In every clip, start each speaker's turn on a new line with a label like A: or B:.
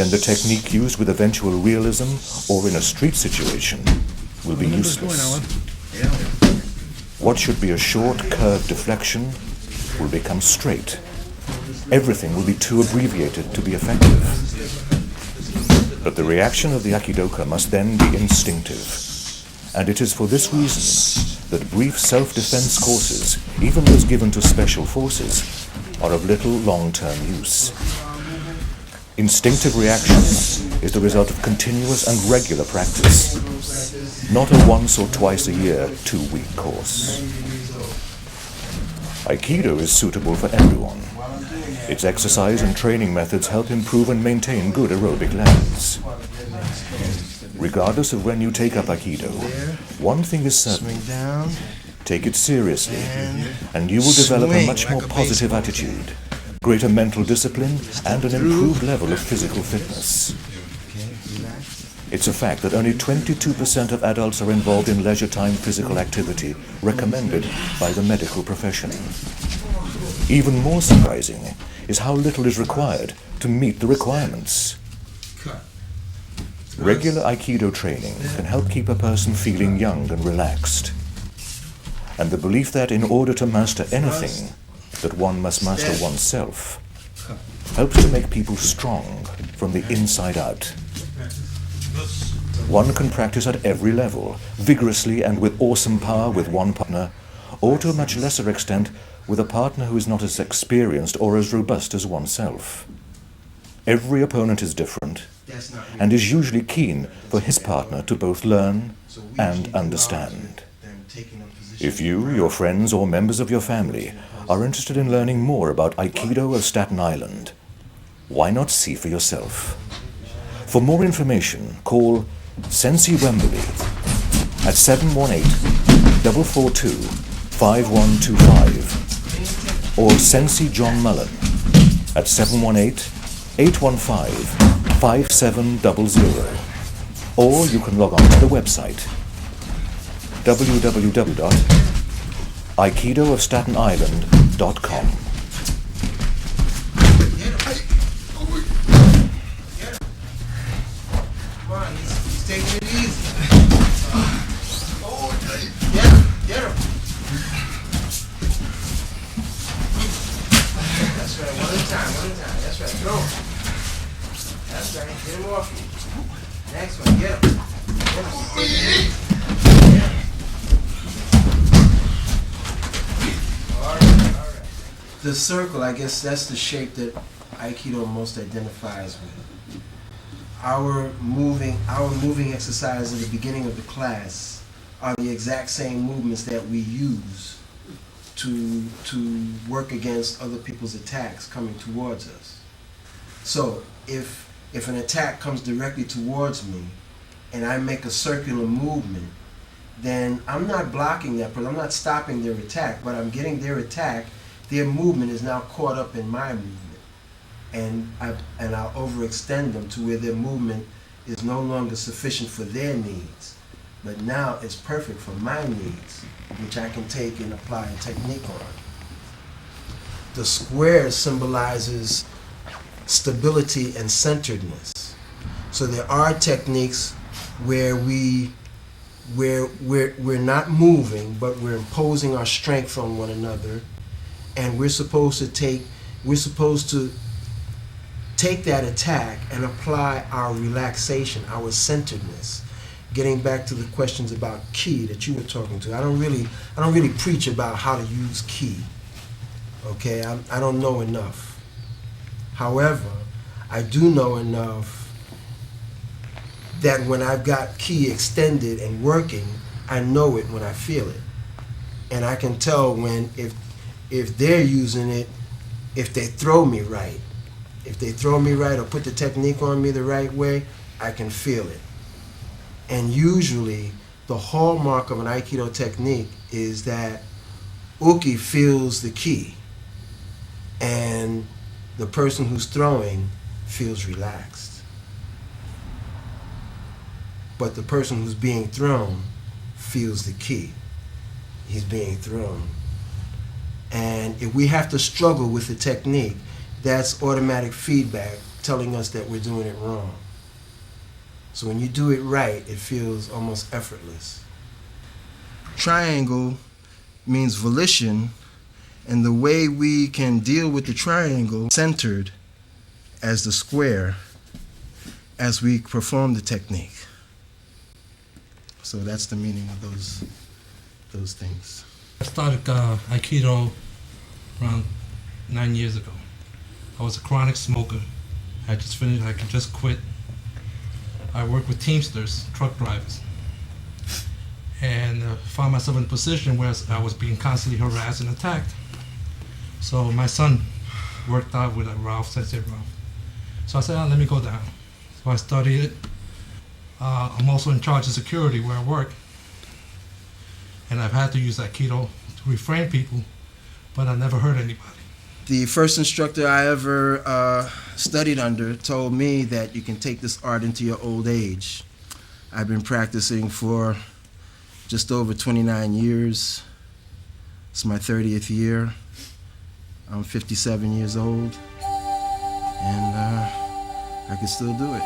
A: then the technique used with eventual realism or in a street situation will be useless. What should be a short, curved deflection will become straight. Everything will be too abbreviated to be effective. But the reaction of the Aikidoka must then be instinctive. And it is for this reason that brief self-defense courses, even those given to special forces, are of little long-term use. Instinctive reaction is the result of continuous and regular practice, not a once or twice a year 2-week course. Aikido is suitable for everyone. Its exercise and training methods help improve and maintain good aerobic levels. Regardless of when you take up Aikido, one thing is certain. Take it seriously, and you will develop a much more positive attitude, greater mental discipline, and an improved level of physical fitness. It's a fact that only 22% of adults are involved in leisure time physical activity recommended by the medical profession. Even more surprising is how little is required to meet the requirements. Regular Aikido training can help keep a person feeling young and relaxed. And the belief that in order to master anything, that one must master oneself, helps to make people strong from the inside out. One can practice at every level, vigorously and with awesome power with one partner, or to a much lesser extent with a partner who is not as experienced or as robust as oneself. Every opponent is different, and is usually keen for his partner to both learn and understand. If you, your friends, or members of your family are interested in learning more about Aikido of Staten Island, why not see for yourself? For more information, call Sensei Wembley at 718-442-5125 or Sensei John Mullen at 718-815-5700, or you can log on to the website www.aikidoofstatenisland.com.
B: Come on, he's taking it easy. Get him. That's right, one at a time. That's right, throw him. That's right, get him off you. Next one, get him. All right. The circle, I guess that's the shape that Aikido most identifies with. Our moving exercise at the beginning of the class are the exact same movements that we use to work against other people's attacks coming towards us. So if an attack comes directly towards me and I make a circular movement, then I'm not blocking that person, I'm not stopping their attack, but I'm getting their attack. Their movement is now caught up in my movement. And I'll overextend them to where their movement is no longer sufficient for their needs. But now it's perfect for my needs, which I can take and apply a technique on. The square symbolizes stability and centeredness. So there are techniques where we're not moving, but we're imposing our strength on one another, and we're supposed to take that attack and apply our relaxation, our centeredness. Getting back to the questions about ki that you were talking to, I don't really preach about how to use ki. Okay, I don't know enough. However, I do know enough that when I've got ki extended and working, I know it when I feel it, and I can tell when if they're using it, if they throw me right. If they throw me right or put the technique on me the right way, I can feel it. And usually, the hallmark of an Aikido technique is that Uki feels the ki, and the person who's throwing feels relaxed. But the person who's being thrown feels the ki. He's being thrown. And if we have to struggle with the technique, that's automatic feedback telling us that we're doing it wrong. So when you do it right, it feels almost effortless. Triangle means volition, and the way we can deal with the triangle centered as the square as we perform the technique. So that's the meaning of those things.
C: I started Aikido around 9 years ago. I was a chronic smoker. I could just quit. I worked with Teamsters, truck drivers, and found myself in a position where I was being constantly harassed and attacked. So my son worked out with Ralph, Sensei Ralph. So I said, let me go down. So I studied it. I'm also in charge of security where I work. And I've had to use Aikido to refrain people, but I never hurt anybody.
B: The first instructor I ever studied under told me that you can take this art into your old age. I've been practicing for just over 29 years. It's my 30th year. I'm 57 years old, and I can still do it.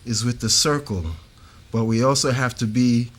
B: Is with the circle, but we also have to be